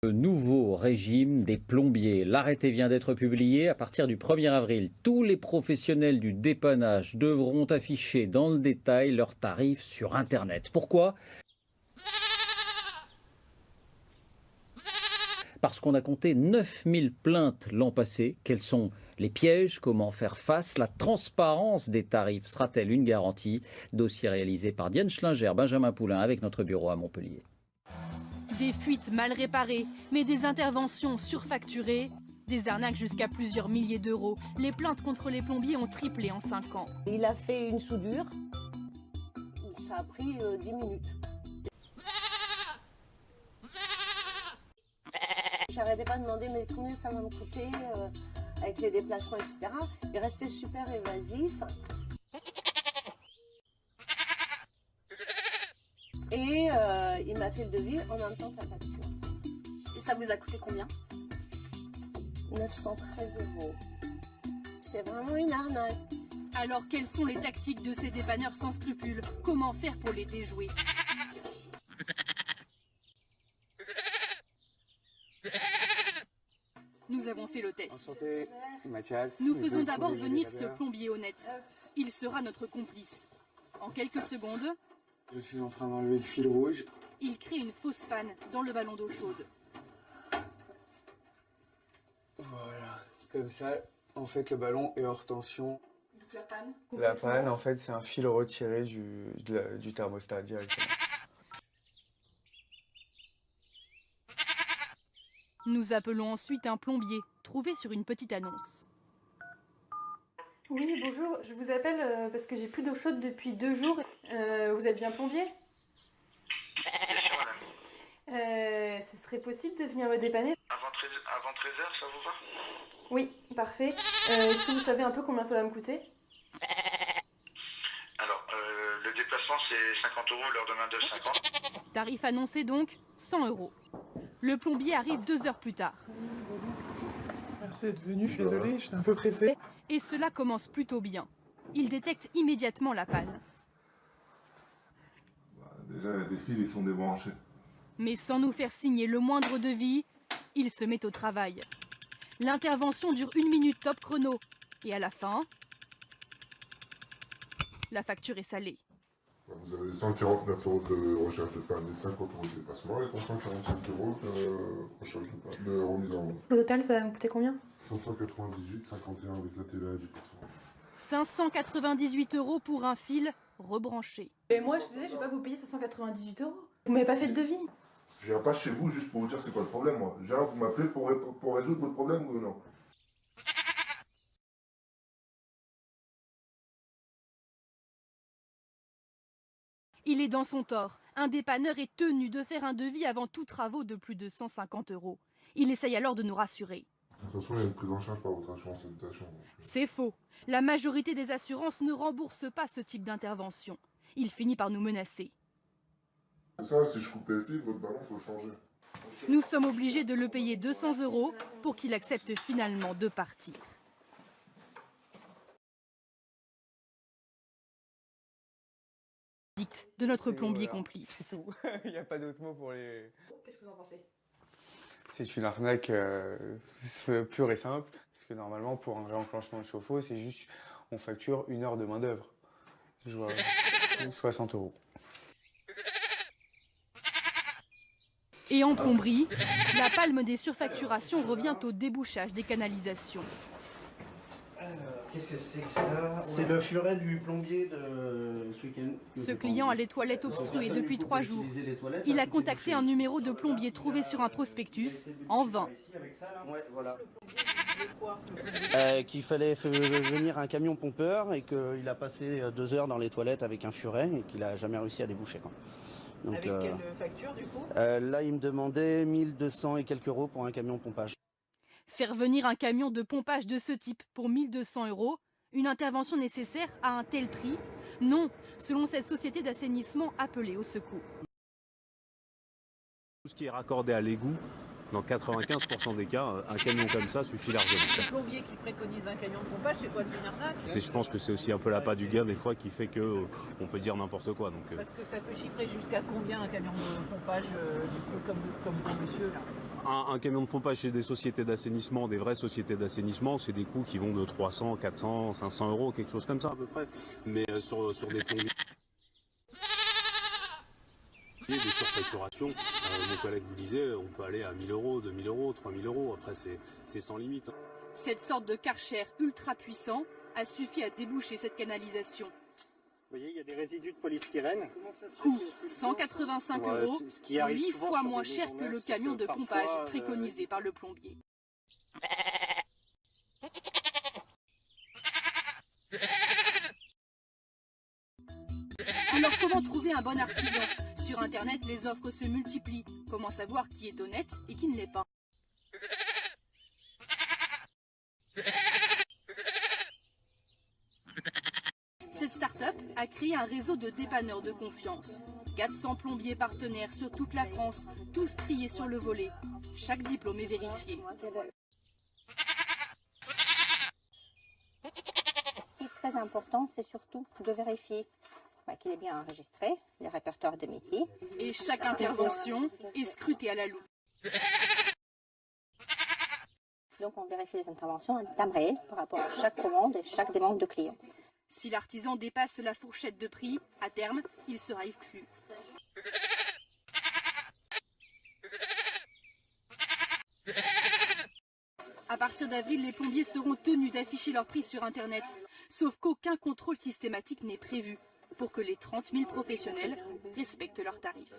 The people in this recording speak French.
Le nouveau régime des plombiers. L'arrêté vient d'être publié. À partir du 1er avril, tous les professionnels du dépannage devront afficher dans le détail leurs tarifs sur Internet. Pourquoi ? Parce qu'on a compté 9000 plaintes l'an passé. Quels sont les pièges? Comment faire face? La transparence des tarifs sera-t-elle une garantie? Dossier réalisé par Diane Schlinger, Benjamin Poulain, avec notre bureau à Montpellier. Des fuites mal réparées, mais des interventions surfacturées, des arnaques jusqu'à plusieurs milliers d'euros. Les plaintes contre les plombiers ont triplé en 5 ans. Il a fait une soudure, ça a pris 10 minutes. J'arrêtais pas de demander mais combien ça va me coûter avec les déplacements, etc. Il restait super évasif. Et il m'a fait le devis en même temps que la facture. Et ça vous a coûté combien? 913 €. C'est vraiment une arnaque. Alors quelles sont les tactiques de ces dépanneurs sans scrupules? Comment faire pour les déjouer? Nous avons fait le test. Enchanté, Mathias. Nous faisons d'abord venir ce plombier honnête. Il sera notre complice. En quelques secondes, Je suis en train d'enlever le fil rouge. il crée une fausse panne dans le ballon d'eau chaude. Voilà, comme ça, en fait, le ballon est hors tension. Donc la panne. La panne, en fait, c'est un fil retiré du thermostat directement. Nous appelons ensuite un plombier, trouvé sur une petite annonce. Oui, bonjour, je vous appelle parce que j'ai plus d'eau chaude depuis 2 jours. Vous êtes bien plombier? Bien sûr, madame. Ce serait possible de venir me dépanner? Avant 13h, ça vous va? Oui, parfait. Est-ce que vous savez un peu combien ça va me coûter? Alors, le déplacement, c'est 50 €, l'heure de main-d'œuvre 50. Tarif annoncé donc, 100 €. Le plombier arrive 2 heures plus tard. Merci d'être venu, je suis désolé, j'étais un peu pressé. Et cela commence plutôt bien. Il détecte immédiatement la panne. Déjà, les fils, ils sont débranchés. Mais sans nous faire signer le moindre devis, il se met au travail. L'intervention dure 1 minute top chrono. Et à la fin, la facture est salée. Vous avez 149 € de recherche de panne et 50 € de dépassement et 345 € de recherche de panne, de remise en route. Au total, ça va me coûter combien? 598, 51 avec la TVA à 10%. 598 € pour un fil rebranché. Et moi, je suis désolée, je vais pas vous payer 598 €. Vous m'avez pas fait de devis? Je viens pas chez vous juste pour vous dire c'est quoi le problème, moi. Je viens, vous m'appelez pour résoudre votre problème ou non? Il est dans son tort. Un dépanneur est tenu de faire un devis avant tout travaux de plus de 150 €. Il essaye alors de nous rassurer. De toute façon, il y a une prise en charge par votre assurance habitation. C'est faux. La majorité des assurances ne remboursent pas ce type d'intervention. Il finit par nous menacer. Ça, si je coupe les fils, votre ballon, faut le changer. Nous sommes obligés de le payer 200 € pour qu'il accepte finalement de partir. Dicte de notre plombier complice. C'est tout. Il n'y a pas d'autre mot pour les... Qu'est-ce que vous en pensez? C'est une arnaque pure et simple. Parce que normalement, pour un réenclenchement de chauffe-eau, c'est juste, on facture 1 heure de main d'œuvre. Je vois 60 €. Et en plomberie, la palme des surfacturations revient au débouchage des canalisations. Qu'est-ce que c'est que ça? C'est le furet du plombier de ce week-end. Ce client a les toilettes obstruées depuis 3 jours. Il a contacté un numéro de plombier trouvé sur un prospectus, en vain. Ouais, voilà. Qu'il fallait venir un camion pompeur et qu'il a passé 2 heures dans les toilettes avec un furet et qu'il n'a jamais réussi à déboucher. Donc, avec quelle facture du coup? Là, il me demandait 1200 et quelques € pour un camion pompage. Faire venir un camion de pompage de ce type pour 1200 €, une intervention nécessaire à un tel prix? Non, selon cette société d'assainissement appelée au secours. Tout ce qui est raccordé à l'égout, dans 95% des cas, un camion comme ça suffit largement. Le plombier qui préconise un camion de pompage, c'est quoi? C'est une arnaque? Je pense que c'est aussi un peu l'appât du gain des fois qui fait qu'on peut dire n'importe quoi. Donc, Parce que ça peut chiffrer jusqu'à combien un camion de pompage, du coup, comme pour monsieur là? Un camion de pompage chez des sociétés d'assainissement, des vraies sociétés d'assainissement, c'est des coûts qui vont de 300, 400, 500 euros, quelque chose comme ça à peu près. Mais sur des plombiers, des surfacturations, mon collègue vous disait, on peut aller à 1000 euros, 2000 euros, 3000 euros, après c'est sans limite. Cette sorte de Karcher ultra puissant a suffi à déboucher cette canalisation. Vous voyez, il y a des résidus de polystyrène. Coût 185 euros, 8 fois moins cher que le camion de pompage préconisé par le plombier. Alors comment trouver un bon artisan? Sur internet, les offres se multiplient. Comment savoir qui est honnête et qui ne l'est pas? Cette start-up a créé un réseau de dépanneurs de confiance. 400 plombiers partenaires sur toute la France, tous triés sur le volet. Chaque diplôme est vérifié. Ce qui est très important, c'est surtout de vérifier qu'il est bien enregistré, les répertoires de métier. Et chaque intervention est scrutée à la loupe. Donc on vérifie les interventions en temps réel par rapport à chaque commande et chaque demande de client. Si l'artisan dépasse la fourchette de prix, à terme, il sera exclu. À partir d'avril, les plombiers seront tenus d'afficher leurs prix sur Internet. Sauf qu'aucun contrôle systématique n'est prévu pour que les 30 000 professionnels respectent leurs tarifs.